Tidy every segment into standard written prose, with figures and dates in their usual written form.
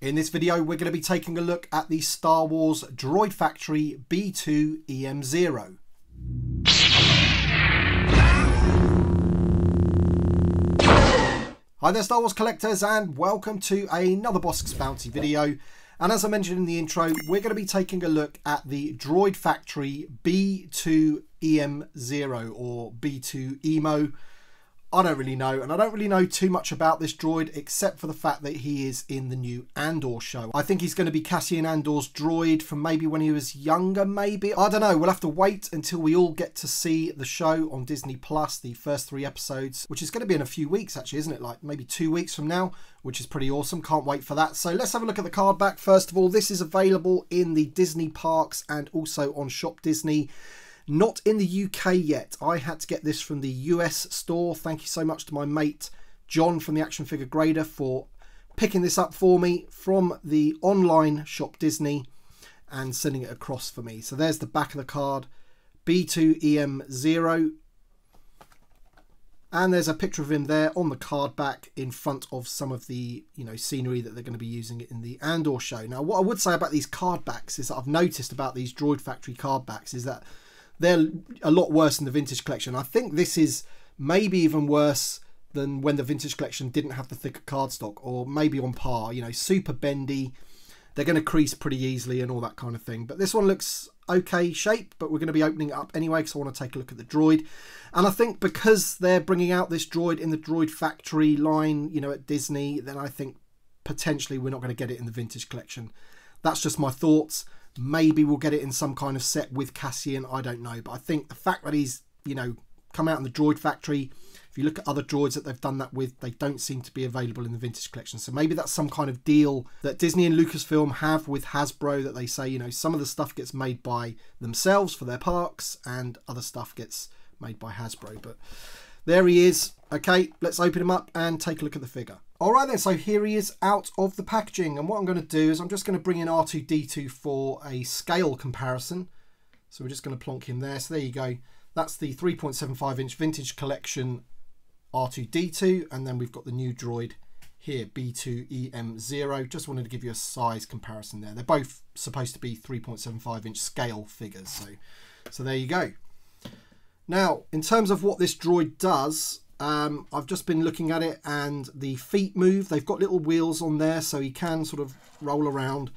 In this video, we're going to be taking a look at the Star Wars Droid Factory B2EMO. Hi there, Star Wars collectors, and welcome to another Bossk's Bounty video. And as I mentioned in the intro, we're going to be taking a look at the Droid Factory B2EMO or B2EMO. I don't really know, and I don't really know too much about this droid except for the fact that he is in the new Andor show. I think he's going to be Cassian Andor's droid from maybe when he was younger, maybe. I don't know, we'll have to wait until we all get to see the show on Disney Plus, the first 3 episodes, which is going to be in a few weeks actually, isn't it? Like maybe 2 weeks from now, which is pretty awesome. Can't wait for that. So let's have a look at the card back. First of all, this is available in the Disney parks and also on Shop Disney. Not in the UK yet. I had to get this from the US store. Thank you so much to my mate John from the Action Figure Grader for picking this up for me from the online Shop Disney and sending it across for me. So there's the back of the card, B2EMO. And there's a picture of him there on the card back in front of some of the, scenery that they're going to be using in the Andor show. Now, what I would say about these card backs is that I've noticed about these Droid Factory card backs is that they're a lot worse than the vintage collection. I think this is maybe even worse than when the vintage collection didn't have the thicker cardstock, or maybe on par, super bendy. They're going to crease pretty easily and all that kind of thing. But this one looks okay shape, but we're going to be opening it up anyway because I want to take a look at the droid. And I think because they're bringing out this droid in the Droid Factory line, at Disney, then I think potentially we're not going to get it in the vintage collection. That's just my thoughts. Maybe we'll get it in some kind of set with Cassian, I don't know. But I think the fact that he's, come out in the Droid Factory, if you look at other droids that they've done that with, they don't seem to be available in the vintage collection. So maybe that's some kind of deal that Disney and Lucasfilm have with Hasbro, that they say, some of the stuff gets made by themselves for their parks and other stuff gets made by Hasbro. But there he is. Okay, let's open him up and take a look at the figure. All right then, so here he is out of the packaging. And what I'm going to do is I'm just going to bring in R2-D2 for a scale comparison. So we're just going to plonk him there. So there you go. That's the 3.75 inch vintage collection R2-D2. And then we've got the new droid here, B2EMO. Just wanted to give you a size comparison there. They're both supposed to be 3.75 inch scale figures. So there you go. Now, in terms of what this droid does, I've just been looking at it and the feet move. They've got little wheels on there so he can sort of roll around,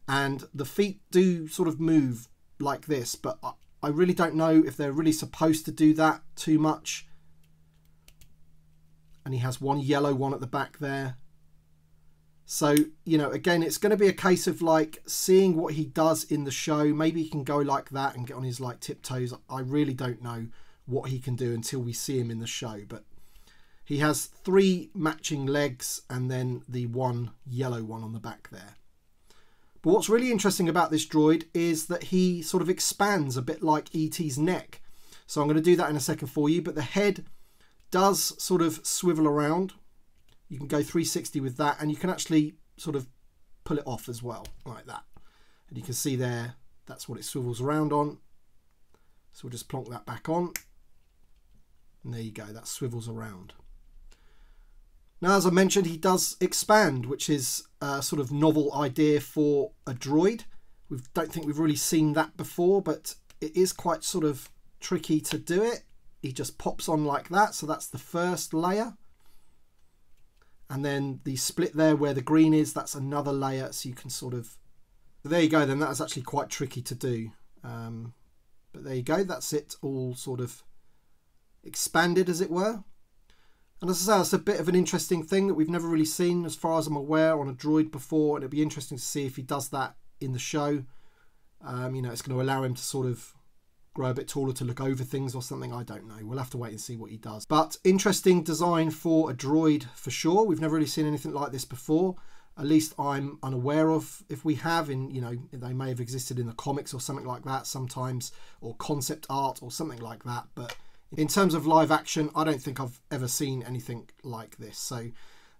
and the feet do sort of move like this, but I really don't know if they're really supposed to do that too much. And he has one yellow one at the back there. So, again, it's going to be a case of like seeing what he does in the show. Maybe he can go like that and get on his like tiptoes. I really don't know what he can do until we see him in the show. But he has 3 matching legs and then the one yellow one on the back there. But what's really interesting about this droid is that he sort of expands a bit like E.T.'s neck. So I'm going to do that in a second for you. But the head does sort of swivel around. You can go 360 with that, and you can actually sort of pull it off as well, like that. And you can see there, that's what it swivels around on. So we'll just plonk that back on. And there you go, that swivels around. Now, as I mentioned, he does expand, which is a sort of novel idea for a droid. We don't think we've really seen that before, but it is quite sort of tricky to do it. He just pops on like that, so that's the first layer. And then the split there where the green is, that's another layer, so you can sort of... There you go, then that is actually quite tricky to do. But there you go, that's it all sort of expanded, as it were. And as I say, it's a bit of an interesting thing that we've never really seen, as far as I'm aware, on a droid before. And it'd be interesting to see if he does that in the show. It's going to allow him to sort of grow a bit taller to look over things or something. I don't know. We'll have to wait and see what he does. But interesting design for a droid for sure. We've never really seen anything like this before. At least I'm unaware of. If we have, they may have existed in the comics or something like that sometimes, or concept art or something like that. But in terms of live action, I don't think I've ever seen anything like this. So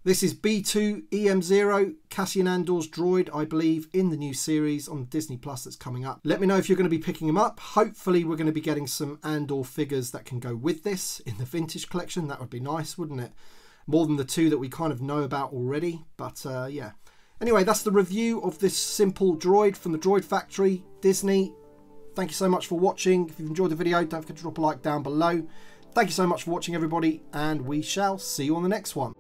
this is B2EMO, Cassian Andor's droid, I believe, in the new series on Disney Plus that's coming up. Let me know if you're going to be picking him up. Hopefully we're going to be getting some Andor figures that can go with this in the vintage collection. That would be nice, wouldn't it? More than the 2 that we kind of know about already. But yeah, Anyway, that's the review of this simple droid from the Droid Factory, Disney. Thank you so much for watching. If you've enjoyed the video, don't forget to drop a like down below. Thank you so much for watching, everybody, and we shall see you on the next one.